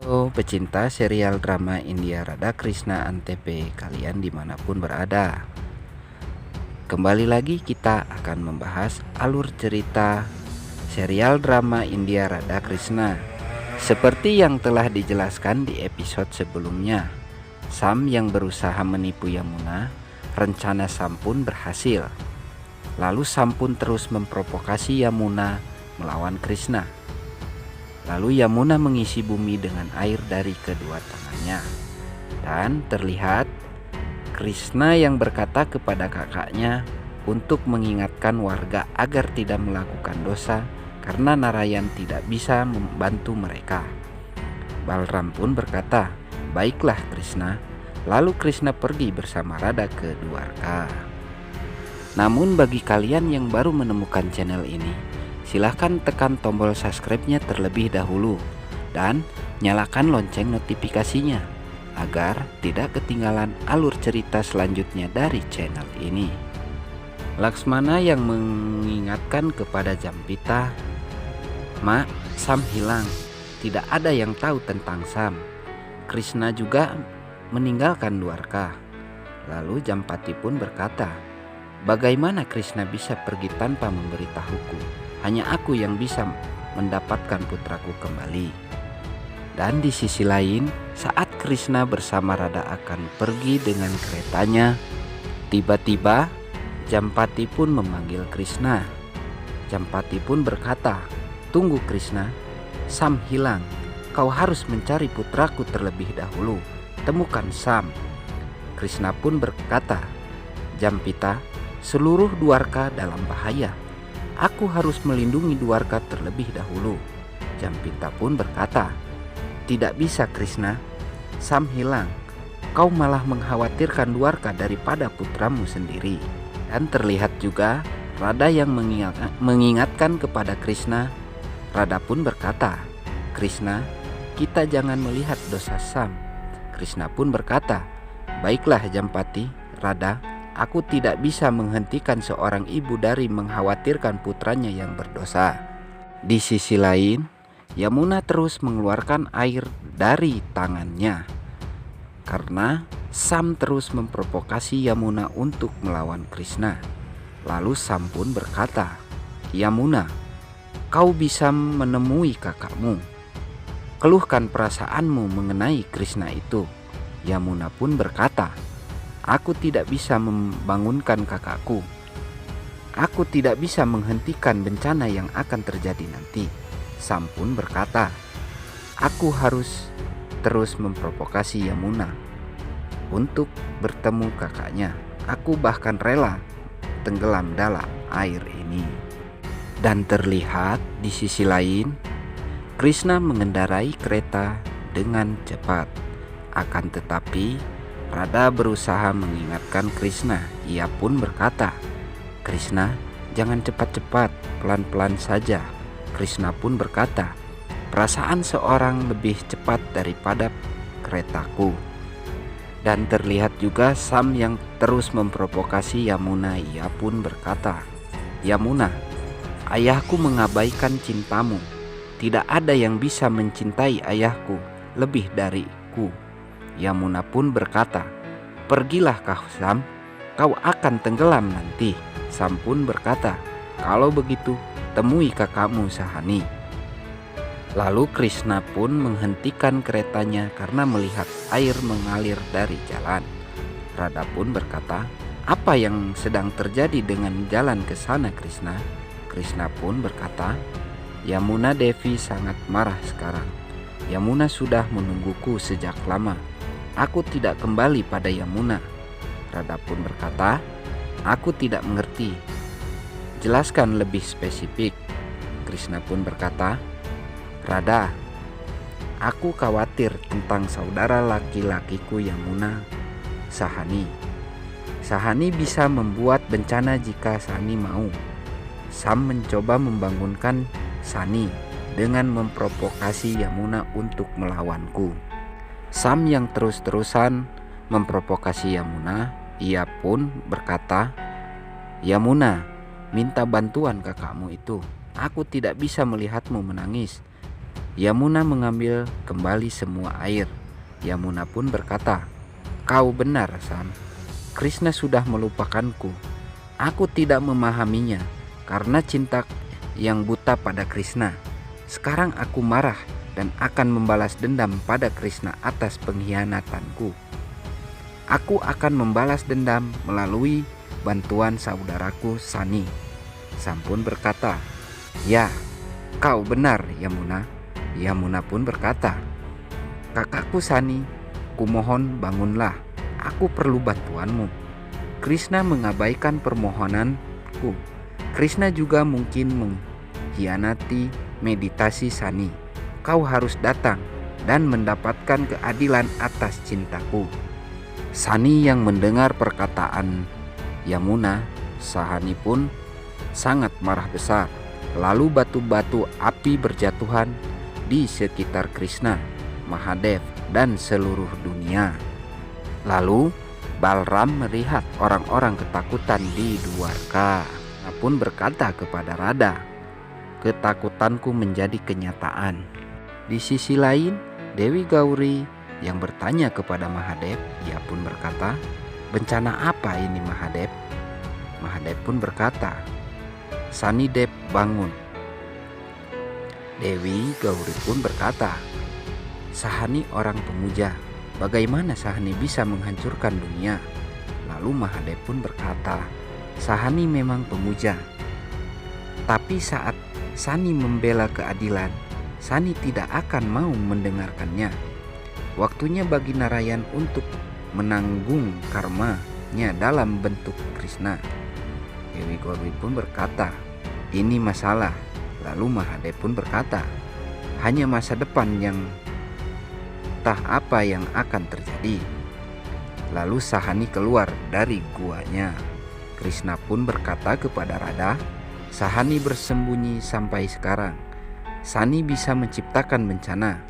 Halo pecinta serial drama India Radha Krishna Antv kalian dimanapun berada. Kembali lagi kita akan membahas alur cerita serial drama India Radha Krishna. Seperti yang telah dijelaskan di episode sebelumnya, Sam yang berusaha menipu Yamuna, rencana Sam pun berhasil. Lalu Sam pun terus memprovokasi Yamuna melawan Krishna. Lalu Yamuna mengisi bumi dengan air dari kedua tangannya. Dan terlihat Krishna yang berkata kepada kakaknya untuk mengingatkan warga agar tidak melakukan dosa karena Narayan tidak bisa membantu mereka. Balram pun berkata, "Baiklah Krishna." Lalu Krishna pergi bersama Radha ke Dwarka. Namun bagi kalian yang baru menemukan channel ini, silahkan tekan tombol subscribe-nya terlebih dahulu dan nyalakan lonceng notifikasinya agar tidak ketinggalan alur cerita selanjutnya dari channel ini. Laksmana yang mengingatkan kepada Jampita, "Mak, Sam hilang. Tidak ada yang tahu tentang Sam. Krishna juga meninggalkan Dwarka." Lalu Jampati pun berkata, "Bagaimana Krishna bisa pergi tanpa memberitahuku? Hanya aku yang bisa mendapatkan putraku kembali." Dan di sisi lain, saat Krishna bersama Radha akan pergi dengan keretanya, tiba-tiba Jampati pun memanggil Krishna. Jampati pun berkata, "Tunggu Krishna, Sam hilang. Kau harus mencari putraku terlebih dahulu. Temukan Sam." Krishna pun berkata, "Jampita, seluruh Dwarka dalam bahaya. Aku harus melindungi Dwarka terlebih dahulu." Jampita pun berkata, "Tidak bisa Krishna, Sam hilang. Kau malah mengkhawatirkan Dwarka daripada putramu sendiri." Dan terlihat juga Radha yang mengingatkan kepada Krishna. Radha pun berkata, "Krishna, kita jangan melihat dosa Sam." Krishna pun berkata, "Baiklah Jampati, Radha, aku tidak bisa menghentikan seorang ibu dari mengkhawatirkan putranya yang berdosa." Di sisi lain, Yamuna terus mengeluarkan air dari tangannya karena Sam terus memprovokasi Yamuna untuk melawan Krishna. Lalu Sam pun berkata, "Yamuna, kau bisa menemui kakakmu. Keluhkan perasaanmu mengenai Krishna itu." Yamuna pun berkata, "Aku tidak bisa membangunkan kakakku. Aku tidak bisa menghentikan bencana yang akan terjadi nanti." Sam pun berkata, "Aku harus terus memprovokasi Yamuna untuk bertemu kakaknya. Aku bahkan rela tenggelam dalam air ini." Dan terlihat di sisi lain, Krishna mengendarai kereta dengan cepat. Akan tetapi Radha berusaha mengingatkan Krishna. Ia pun berkata, "Krishna, jangan cepat-cepat, pelan-pelan saja." Krishna pun berkata, "Perasaan seorang lebih cepat daripada keretaku." Dan terlihat juga Sam yang terus memprovokasi Yamuna. Ia pun berkata, "Yamuna, ayahku mengabaikan cintamu. Tidak ada yang bisa mencintai ayahku lebih dariku." Yamuna pun berkata, "Pergilah kau Sam, kau akan tenggelam nanti." Sam pun berkata, "Kalau begitu, temui kakakmu Sahani." Lalu Krishna pun menghentikan keretanya karena melihat air mengalir dari jalan. Radha pun berkata, "Apa yang sedang terjadi dengan jalan ke sana Krishna?" Krishna pun berkata, "Yamuna Devi sangat marah sekarang. Yamuna sudah menungguku sejak lama. Aku tidak kembali pada Yamuna." Radha pun berkata, "Aku tidak mengerti. Jelaskan lebih spesifik." Krishna pun berkata, "Radha, aku khawatir tentang saudara laki-lakiku Yamuna, Sahani. Sahani bisa membuat bencana jika Sani mau. Sam mencoba membangunkan Sani dengan memprovokasi Yamuna untuk melawanku." Sam yang terus-terusan memprovokasi Yamuna, ia pun berkata, "Yamuna, minta bantuan kakakmu itu. Aku tidak bisa melihatmu menangis. Yamuna mengambil kembali semua air. Yamuna pun berkata, "Kau benar, San. Krishna sudah melupakanku. Aku tidak memahaminya karena cinta yang buta pada Krishna. Sekarang aku marah dan akan membalas dendam pada Krishna atas pengkhianatanku. Aku akan membalas dendam melalui bantuan saudaraku Sani." Sam pun berkata, "Ya, kau benar, Yamuna." Yamuna pun berkata, "Kakakku Sani, kumohon bangunlah. Aku perlu bantuanmu. Krishna mengabaikan permohonanku. Krishna juga mungkin mengkhianati meditasi Sani. Kau harus datang dan mendapatkan keadilan atas cintaku." Sani yang mendengar perkataan Yamuna, Sahani pun sangat marah besar. Lalu batu-batu api berjatuhan di sekitar Krishna, Mahadev, dan seluruh dunia. Lalu Balram melihat orang-orang ketakutan di Dwarka. Dia pun berkata kepada Radha, "Ketakutanku menjadi kenyataan." Di sisi lain, Dewi Gauri yang bertanya kepada Mahadev, ia pun berkata, "Bencana apa ini, Mahadev?" Mahadev pun berkata, "Sanidev bangun." Dewi Gauri pun berkata, "Sahani orang pemuja. Bagaimana Sahani bisa menghancurkan dunia?" Lalu Mahadev pun berkata, "Sahani memang pemuja. Tapi saat Sani membela keadilan, Sani tidak akan mau mendengarkannya. Waktunya bagi Narayan untuk menanggung karmanya dalam bentuk Krishna." Dewi Gauri pun berkata, "Ini masalah." Lalu Mahadev pun berkata, "Hanya masa depan yang entah apa yang akan terjadi." Lalu Sahani keluar dari guanya. Krishna pun berkata kepada Radha, "Sahani bersembunyi sampai sekarang. Sani bisa menciptakan bencana.